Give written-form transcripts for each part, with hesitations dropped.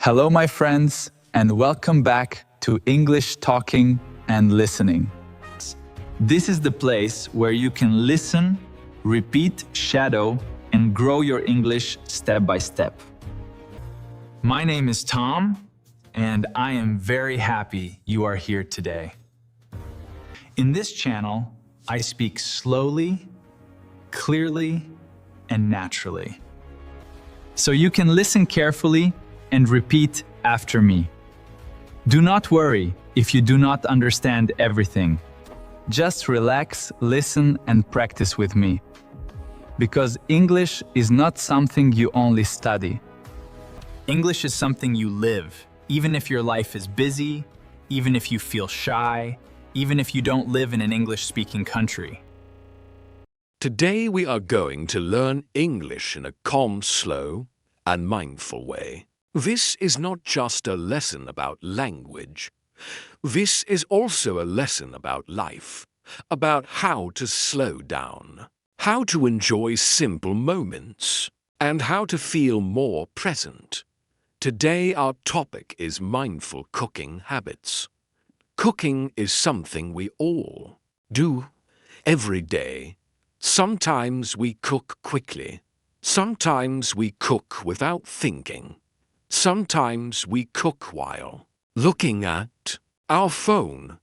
Hello, my friends, and welcome back to English Talking and Listening. This is the place where you can listen, repeat, shadow, and grow your English step by step. My name is Tom, and I am very happy you are here today. In this channel, I speak slowly, clearly, and naturally. So you can listen carefully and repeat after me. Do not worry if you do not understand everything. Just relax, listen, and practice with me. Because English is not something you only study. English is something you live, even if your life is busy, even if you feel shy, even if you don't live in an English-speaking country. Today we are going to learn English in a calm, slow, and mindful way. This is not just a lesson about language. This is also a lesson about life, about how to slow down, how to enjoy simple moments, and how to feel more present. Today our topic is mindful cooking habits. Cooking is something we all do every day. Sometimes we cook quickly. Sometimes we cook without thinking. Sometimes we cook while looking at our phone,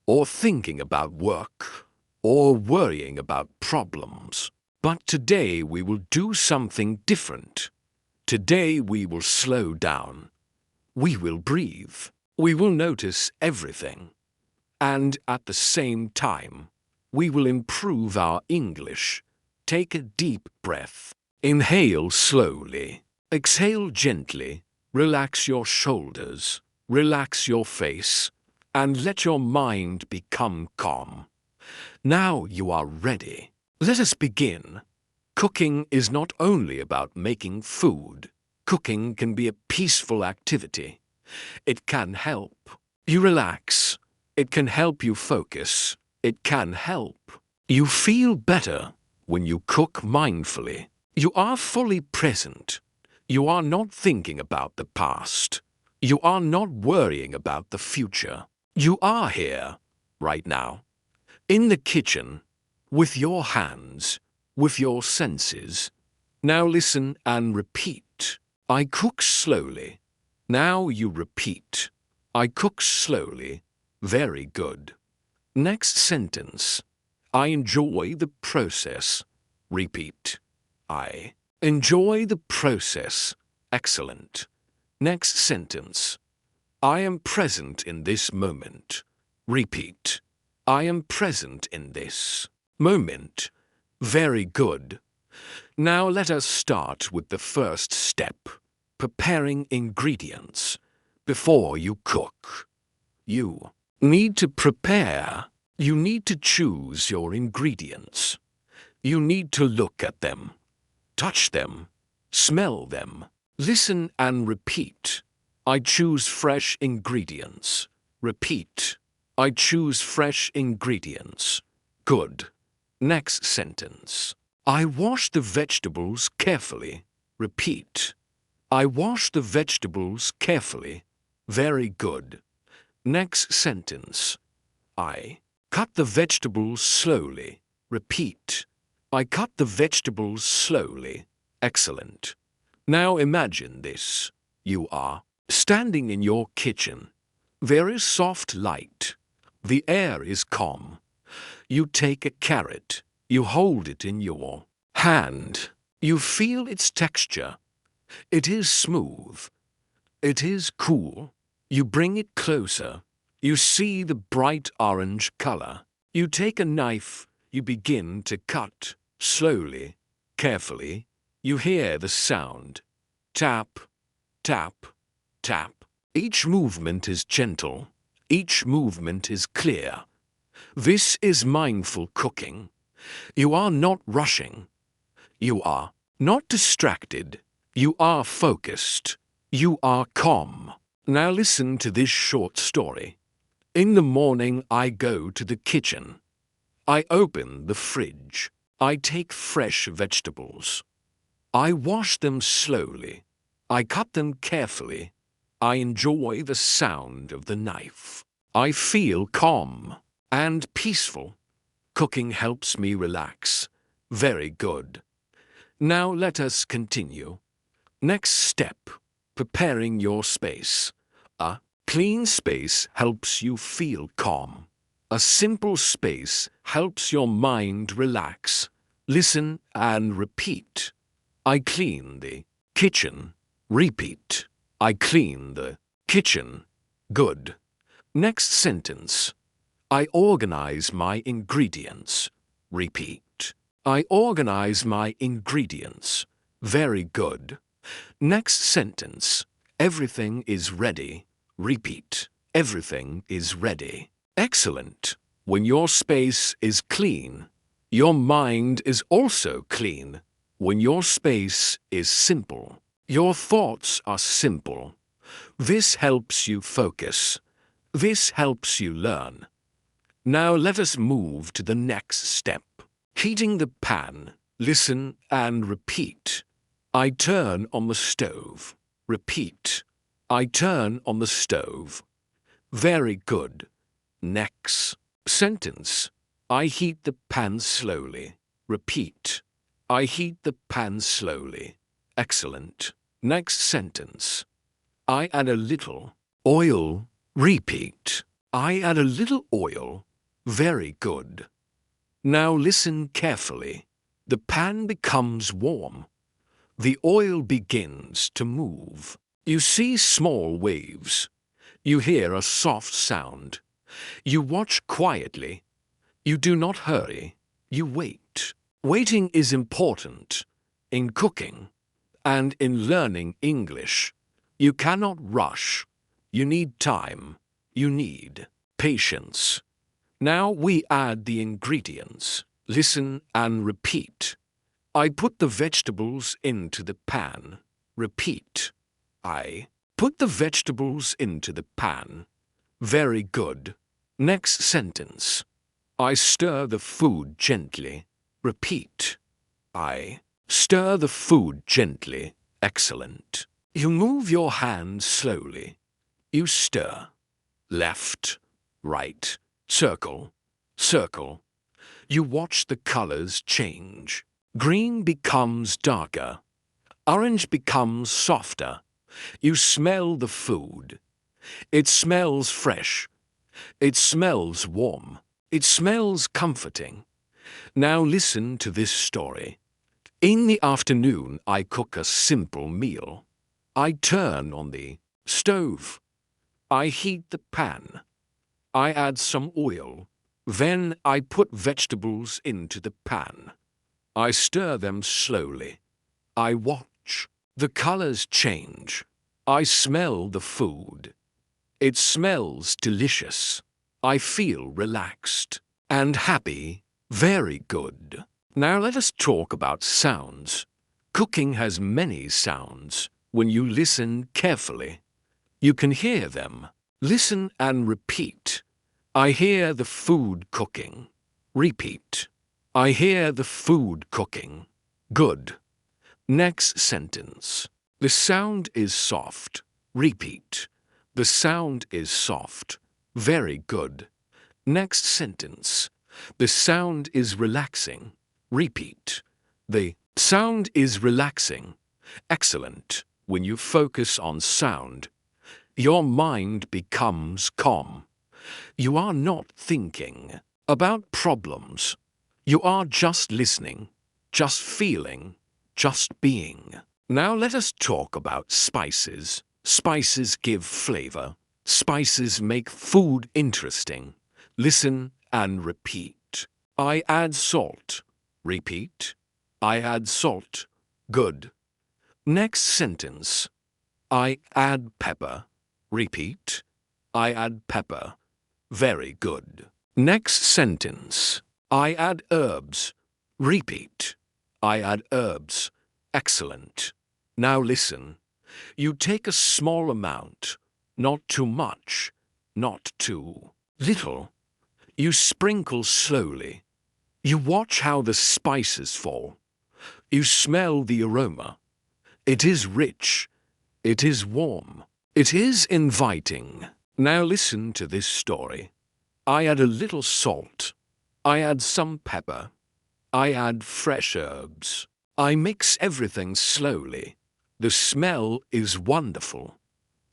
or thinking about work, or worrying about problems. But today we will do something different. Today we will slow down. We will breathe. We will notice everything. And at the same time, we will improve our English. Take a deep breath. Inhale slowly. Exhale gently. Relax your shoulders. Relax your face. And let your mind become calm. Now you are ready. Let us begin. Cooking is not only about making food. Cooking can be a peaceful activity. It can help you relax. It can help you focus. It can help you feel better when you cook mindfully. You are fully present. You are not thinking about the past. You are not worrying about the future. You are here, right now, in the kitchen, with your hands, with your senses. Now listen and repeat. I cook slowly. Now you repeat. I cook slowly. Very good. Next sentence. I enjoy the process. Repeat. I enjoy the process. Excellent. Next sentence. I am present in this moment. Repeat. I am present in this moment. Very good. Now let us start with the first step. Preparing ingredients. Before you cook, you need to prepare. You need to choose your ingredients. You need to look at them, touch them, smell them. Listen and repeat. I choose fresh ingredients. Repeat. I choose fresh ingredients. Good. Next sentence. I wash the vegetables carefully. Repeat. I wash the vegetables carefully. Very good. Next sentence. I cut the vegetables slowly. Repeat. I cut the vegetables slowly. Excellent. Now imagine this. You are standing in your kitchen. There is soft light. The air is calm. You take a carrot. You hold it in your hand. You feel its texture. It is smooth. It is cool. You bring it closer. You see the bright orange color. You take a knife. You begin to cut. Slowly, carefully. You hear the sound. Tap, tap, tap. Each movement is gentle. Each movement is clear. This is mindful cooking. You are not rushing. You are not distracted. You are focused. You are calm. Now listen to this short story. In the morning I go to the kitchen. I open the fridge. I take fresh vegetables. I wash them slowly. I cut them carefully. I enjoy the sound of the knife. I feel calm and peaceful. Cooking helps me relax. Very good. Now let us continue. Next step, preparing your space. A clean space helps you feel calm. A simple space helps your mind relax. Listen and repeat. I clean the kitchen. Repeat. I clean the kitchen. Good. Next sentence. I organize my ingredients. Repeat. I organize my ingredients. Very good. Next sentence. Everything is ready. Repeat. Everything is ready. Excellent. When your space is clean, your mind is also clean. When your space is simple, your thoughts are simple. This helps you focus. This helps you learn. Now let us move to the next step. Heating the pan. Listen and repeat. I turn on the stove. Repeat. I turn on the stove. Very good. Next sentence. I heat the pan slowly. Repeat. I heat the pan slowly. Excellent. Next sentence. I add a little oil. Repeat. I add a little oil. Very good. Now listen carefully. The pan becomes warm. The oil begins to move. You see small waves. You hear a soft sound. You watch quietly. You do not hurry. You wait. Waiting is important in cooking and in learning English. You cannot rush. You need time. You need patience. Now we add the ingredients. Listen and repeat. I put the vegetables into the pan. Repeat. I put the vegetables into the pan. Very good. Next sentence. I stir the food gently. Repeat. I stir the food gently. Excellent. You move your hand slowly. You stir. Left, right, circle, circle. You watch the colors change. Green becomes darker. Orange becomes softer. You smell the food. It smells fresh. It smells warm. It smells comforting. Now listen to this story. In the afternoon, I cook a simple meal. I turn on the stove. I heat the pan. I add some oil. Then I put vegetables into the pan. I stir them slowly. I watch. The colors change. I smell the food. It smells delicious. I feel relaxed and happy. Very good. Now let us talk about sounds. Cooking has many sounds. When you listen carefully, you can hear them. Listen and repeat. I hear the food cooking. Repeat. I hear the food cooking. Good. Next sentence. The sound is soft. Repeat. The sound is soft. Very good. Next sentence. The sound is relaxing. Repeat. The sound is relaxing. Excellent. When you focus on sound, your mind becomes calm. You are not thinking about problems. You are just listening, just feeling, just being. Now let us talk about spices. Spices give flavor. Spices make food interesting. Listen and repeat. I add salt. Repeat. I add salt. Good. Next sentence. I add pepper. Repeat. I add pepper. Very good. Next sentence. I add herbs. Repeat. I add herbs. Excellent. Now listen. You take a small amount, not too much, not too little. You sprinkle slowly. You watch how the spices fall. You smell the aroma. It is rich. It is warm. It is inviting. Now listen to this story. I add a little salt. I add some pepper. I add fresh herbs. I mix everything slowly. The smell is wonderful.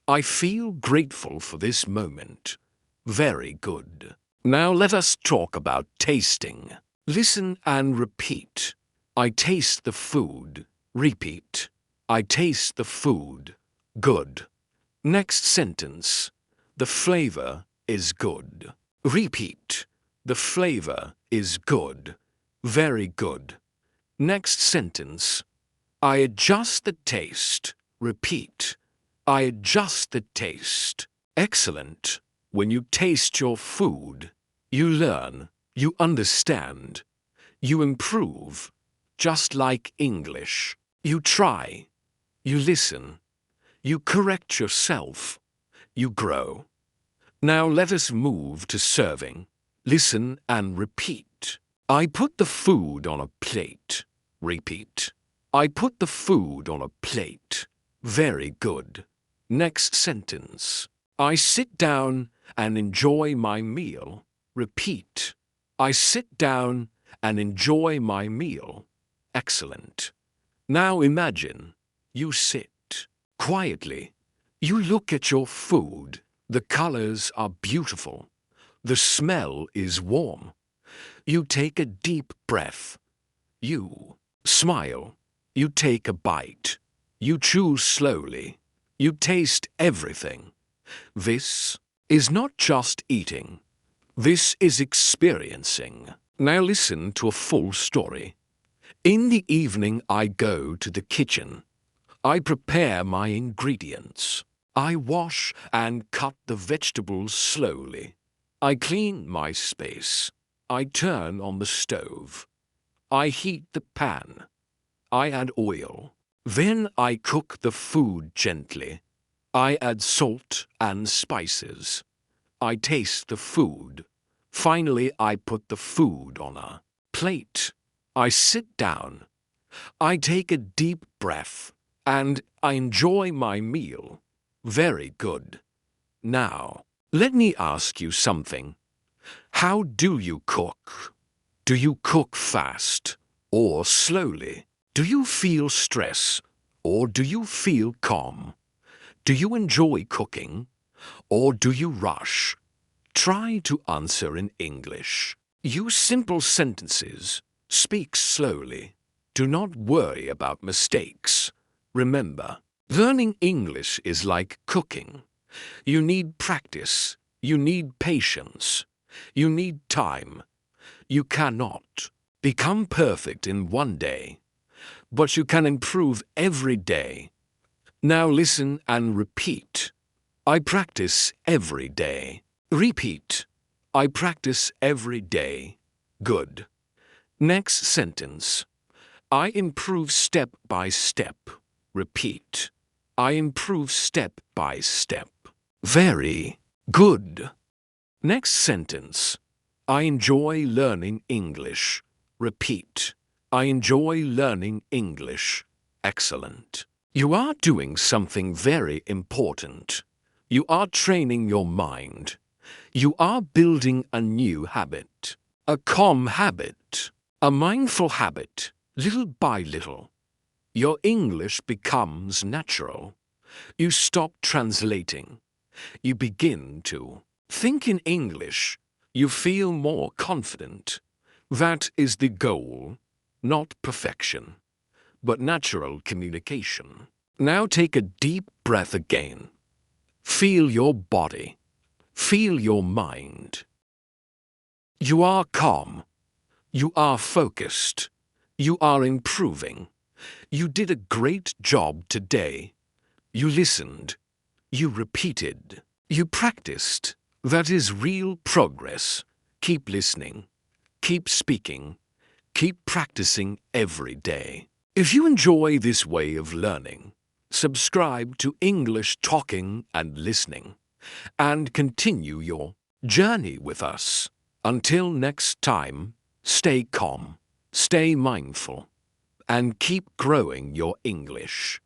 I feel grateful for this moment. Very good. Now let us talk about tasting. Listen and repeat. I taste the food. Repeat. I taste the food. Good. Next sentence. The flavor is good. Repeat. The flavor is good. Very good. Next sentence. I adjust the taste. Repeat. I adjust the taste. Excellent. When you taste your food, you learn, you understand, you improve. Just like English. You try, you listen, you correct yourself, you grow. Now let us move to serving. Listen and repeat. I put the food on a plate. Repeat. I put the food on a plate. Very good. Next sentence. I sit down and enjoy my meal. Repeat. I sit down and enjoy my meal. Excellent. Now imagine you sit quietly. You look at your food. The colors are beautiful. The smell is warm. You take a deep breath. You smile. You take a bite. You chew slowly. You taste everything. This is not just eating. This is experiencing. Now listen to a full story. In the evening I go to the kitchen. I prepare my ingredients. I wash and cut the vegetables slowly. I clean my space. I turn on the stove. I heat the pan. I add oil. Then I cook the food gently. I add salt and spices. I taste the food. Finally, I put the food on a plate. I sit down. I take a deep breath. And I enjoy my meal. Very good. Now, let me ask you something. How do you cook? Do you cook fast or slowly? Do you feel stress or do you feel calm? Do you enjoy cooking or do you rush? Try to answer in English. Use simple sentences. Speak slowly. Do not worry about mistakes. Remember, learning English is like cooking. You need practice. You need patience. You need time. You cannot become perfect in one day, but you can improve every day. Now listen and repeat. I practice every day. Repeat. I practice every day. Good. Next sentence. I improve step by step. Repeat. I improve step by step. Very good. Next sentence. I enjoy learning English. Repeat. I enjoy learning English. Excellent. You are doing something very important. You are training your mind. You are building a new habit. A calm habit. A mindful habit. Little by little. Your English becomes natural. You stop translating. You begin to think in English. You feel more confident. That is the goal, not perfection, but natural communication. Now take a deep breath again. Feel your body. Feel your mind. You are calm. You are focused. You are improving. You did a great job today. You listened. You repeated. You practiced. That is real progress. Keep listening. Keep speaking. Keep practicing every day. If you enjoy this way of learning, subscribe to English Talking and Listening, and continue your journey with us. Until next time, stay calm, stay mindful, and keep growing your English.